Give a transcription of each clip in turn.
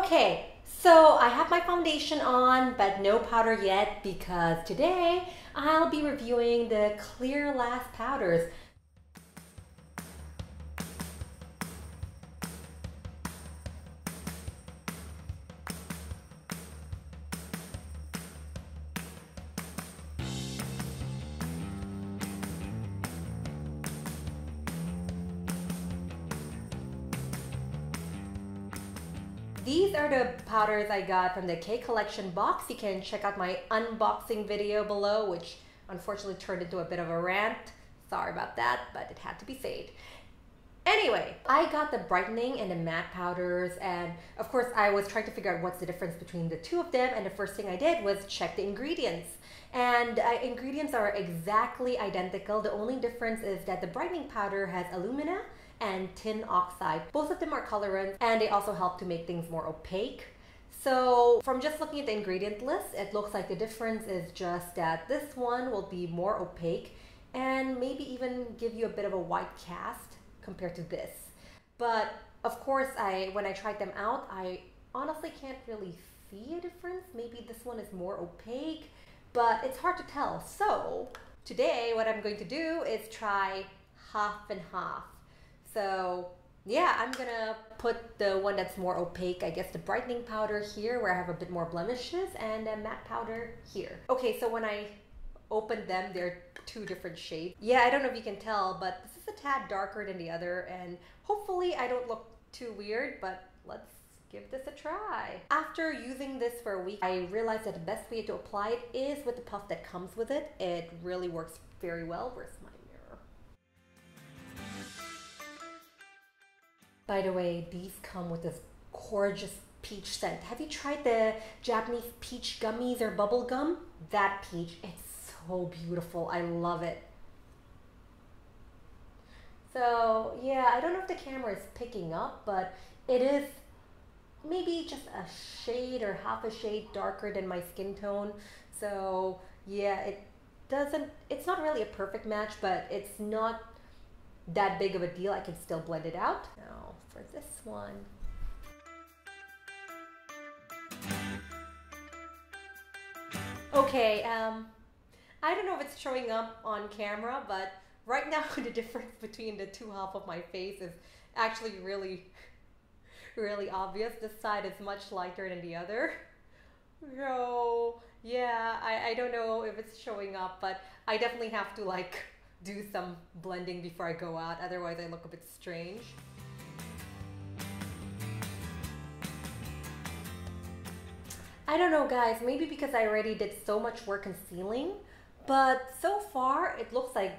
Okay, so I have my foundation on, but no powder yet because today I'll be reviewing the Clear Last powders. These are the powders I got from the K Collection box. You can check out my unboxing video below, which unfortunately turned into a bit of a rant. Sorry about that, but it had to be said. Anyway, I got the Brightening and the Matte powders, and of course I was trying to figure out what's the difference between the two of them, and the first thing I did was check the ingredients. And ingredients are exactly identical. The only difference is that the brightening powder has alumina and tin oxide. Both of them are colorants, and they also help to make things more opaque. So from just looking at the ingredient list, it looks like the difference is just that this one will be more opaque and maybe even give you a bit of a white cast compared to this. But of course, when I tried them out, I honestly can't really see a difference. Maybe this one is more opaque, but it's hard to tell. So today what I'm going to do is try half and half. So yeah, I'm gonna put the one that's more opaque, I guess the brightening powder here where I have a bit more blemishes, and the matte powder here. Okay, so when I opened them, they're two different shades. Yeah, I don't know if you can tell, but this is a tad darker than the other, and hopefully I don't look too weird, but let's give this a try. After using this for a week, I realized that the best way to apply it is with the puff that comes with it. It really works very well. Where's my mirror? By the way, these come with this gorgeous peach scent. Have you tried the Japanese peach gummies or bubble gum? That peach, it's so beautiful. I love it. So yeah, I don't know if the camera is picking up, but it is maybe just a shade or half a shade darker than my skin tone. So yeah, it's not really a perfect match, but it's not that big of a deal. I can still blend it out. Now for this one. Okay, I don't know if it's showing up on camera, but right now the difference between the two halves of my face is actually really obvious. This side is much lighter than the other. So yeah, I don't know if it's showing up, but I definitely have to like do some blending before I go out, otherwise I look a bit strange. I don't know guys, maybe because I already did so much work concealing, but so far it looks like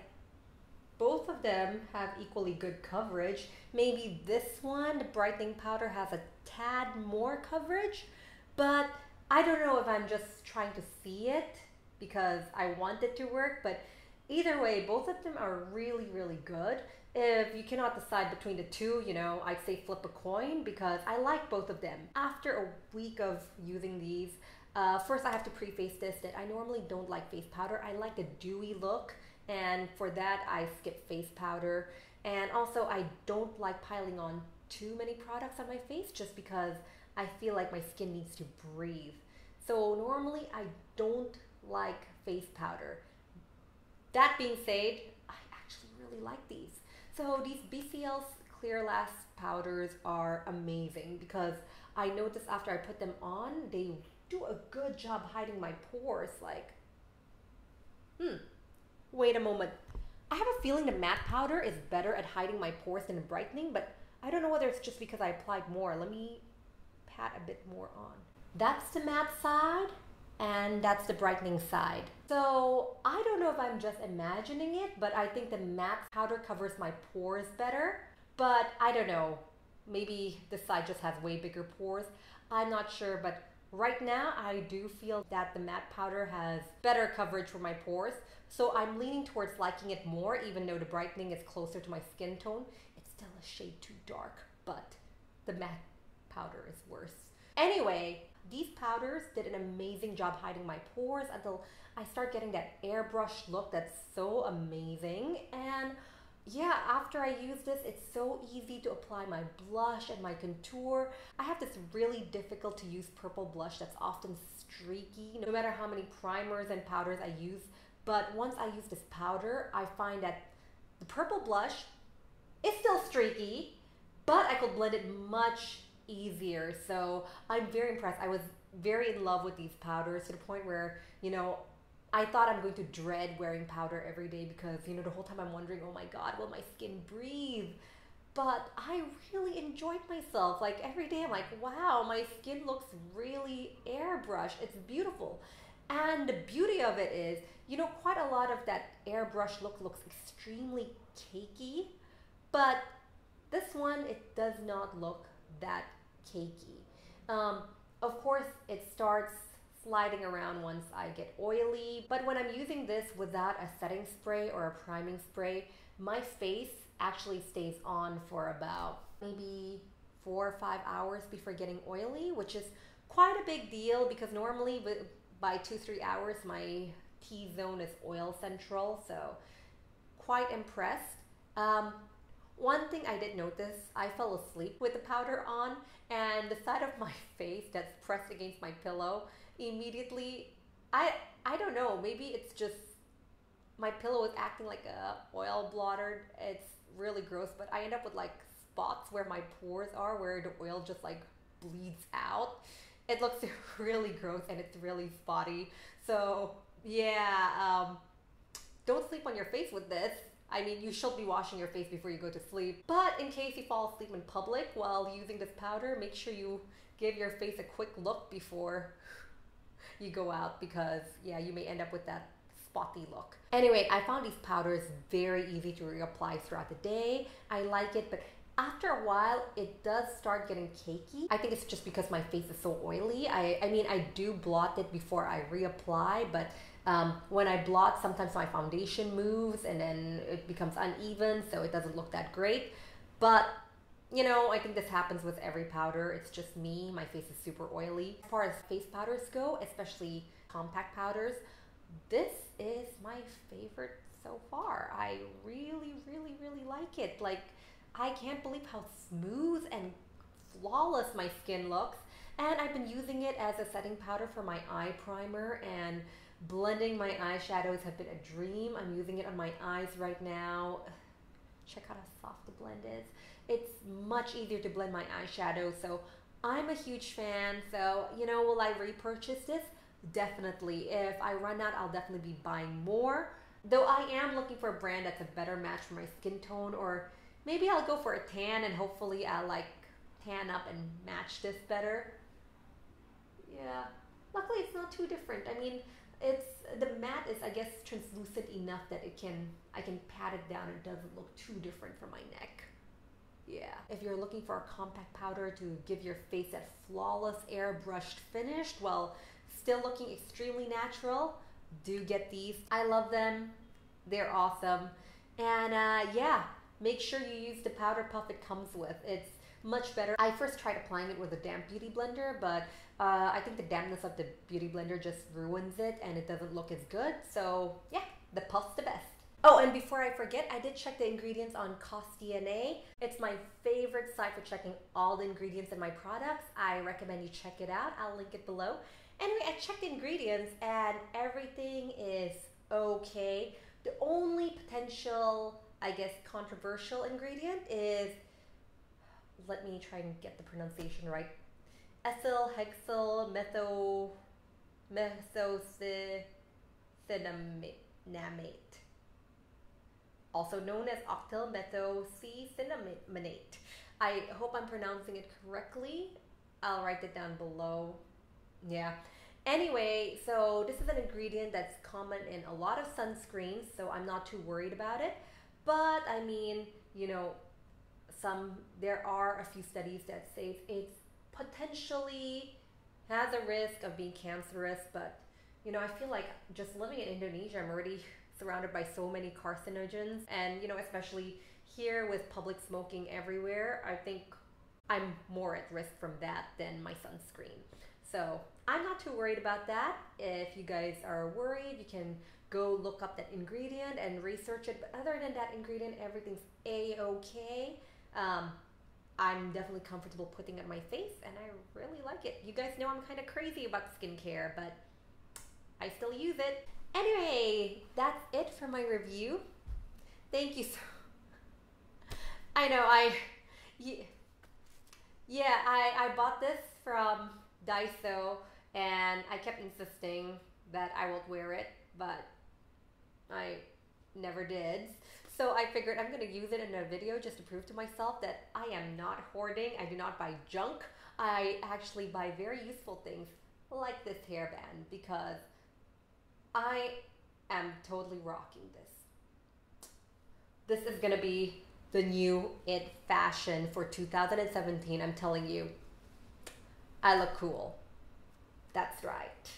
both of them have equally good coverage. Maybe this one, the brightening powder, has a tad more coverage, but I don't know if I'm just trying to see it because I want it to work, but either way, both of them are really good. If you cannot decide between the two, you know, I'd say flip a coin because I like both of them. After a week of using these, first I have to preface this that I normally don't like face powder. I like the dewy look, and for that I skip face powder. And also I don't like piling on too many products on my face just because I feel like my skin needs to breathe. So normally I don't like face powder. That being said, I actually really like these. So these BCL Clear Last powders are amazing because I noticed after I put them on, they do a good job hiding my pores. Like, wait a moment. I have a feeling the matte powder is better at hiding my pores than the brightening, but I don't know whether it's just because I applied more. Let me pat a bit more on. That's the matte side, and that's the brightening side. So I don't know if I'm just imagining it, but I think the matte powder covers my pores better. But I don't know, maybe this side just has way bigger pores. I'm not sure, but right now I do feel that the matte powder has better coverage for my pores. So I'm leaning towards liking it more, even though the brightening is closer to my skin tone. It's still a shade too dark, but the matte powder is worse. Anyway, these powders did an amazing job hiding my pores until I start getting that airbrushed look that's so amazing. And yeah, after I use this, it's so easy to apply my blush and my contour. I have this really difficult to use purple blush that's often streaky, no matter how many primers and powders I use. But once I use this powder, I find that the purple blush is still streaky, but I could blend it much easier. So I'm very impressed. I was very in love with these powders to the point where, you know, I thought I'm going to dread wearing powder every day because, you know, the whole time I'm wondering, oh my God, will my skin breathe? But I really enjoyed myself. Like every day I'm like, wow, my skin looks really airbrushed. It's beautiful. And the beauty of it is, you know, quite a lot of that airbrush look looks extremely cakey, but this one, it does not look that cakey. Of course, it starts sliding around once I get oily, but when I'm using this without a setting spray or a priming spray, my face actually stays on for about maybe 4 or 5 hours before getting oily, which is quite a big deal because normally by 2-3 hours my T-zone is oil central, so quite impressed. One thing I did notice, I fell asleep with the powder on, and the side of my face that's pressed against my pillow, immediately, I don't know, maybe it's just my pillow is acting like a oil blotter. It's really gross, but I end up with like spots where my pores are, where the oil just like bleeds out. It looks really gross and it's really spotty. So yeah, don't sleep on your face with this. I mean, you should be washing your face before you go to sleep. But in case you fall asleep in public while using this powder, make sure you give your face a quick look before you go out because, yeah, you may end up with that spotty look. Anyway, I found these powders very easy to reapply throughout the day. I like it, but after a while, it does start getting cakey. I think it's just because my face is so oily. I mean, I do blot it before I reapply, but when I blot, sometimes my foundation moves and then it becomes uneven, so it doesn't look that great. But, you know, I think this happens with every powder. It's just me. My face is super oily. As far as face powders go, especially compact powders, this is my favorite so far. I really, really, really like it. Like, I can't believe how smooth and flawless my skin looks. And I've been using it as a setting powder for my eye primer, and blending my eyeshadows have been a dream. I'm using it on my eyes right now. Check out how soft the blend is. It's much easier to blend my eyeshadow, so I'm a huge fan. So, you know, will I repurchase this? Definitely. If I run out, I'll definitely be buying more. Though I am looking for a brand that's a better match for my skin tone, or maybe I'll go for a tan and hopefully I'll like tan up and match this better. Yeah, luckily it's not too different. I mean, the matte is, I guess, translucent enough that I can pat it down and it doesn't look too different from my neck. Yeah. If you're looking for a compact powder to give your face that flawless airbrushed finish while still looking extremely natural, do get these. I love them. They're awesome. And yeah, make sure you use the powder puff it comes with. It's much better. I first tried applying it with a damp beauty blender, but I think the dampness of the beauty blender just ruins it and it doesn't look as good. So yeah, the puff's the best. Oh, and before I forget, I did check the ingredients on Cost DNA. It's my favorite site for checking all the ingredients in my products. I recommend you check it out. I'll link it below. Anyway, I checked the ingredients and everything is okay. The only potential, I guess, controversial ingredient is, let me try and get the pronunciation right, ethyl hexyl methocytinamate, also known as octyl methocytinamate. I hope I'm pronouncing it correctly. I'll write it down below. Yeah. Anyway, so this is an ingredient that's common in a lot of sunscreens, so I'm not too worried about it. But I mean, you know, there are a few studies that say it's potentially has a risk of being cancerous, but you know, I feel like just living in Indonesia, I'm already surrounded by so many carcinogens, and you know, especially here with public smoking everywhere, I think I'm more at risk from that than my sunscreen. So I'm not too worried about that. If you guys are worried, you can go look up that ingredient and research it. But other than that ingredient, everything's A-okay. I'm definitely comfortable putting it on my face, and I really like it. You guys know I'm kind of crazy about skincare, but I still use it. Anyway, that's it for my review. Thank you so. I know I bought this from Daiso, and I kept insisting that I won't wear it, but I never did. So I figured I'm gonna use it in a video just to prove to myself that I am not hoarding. I do not buy junk. I actually buy very useful things like this hairband because I am totally rocking this. This is gonna be the new it fashion for 2017. I'm telling you, I look cool. That's right.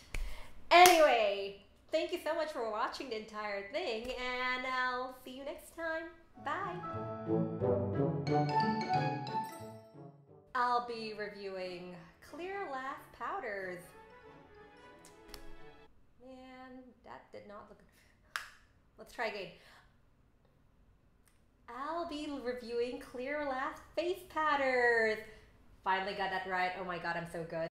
Anyway, thank you so much for watching the entire thing, and I'll see you next time. Bye. I'll be reviewing Clear Lash powders. Man, that did not look. Let's try again. I'll be reviewing Clear Lash face powders. Finally got that right. Oh my god, I'm so good.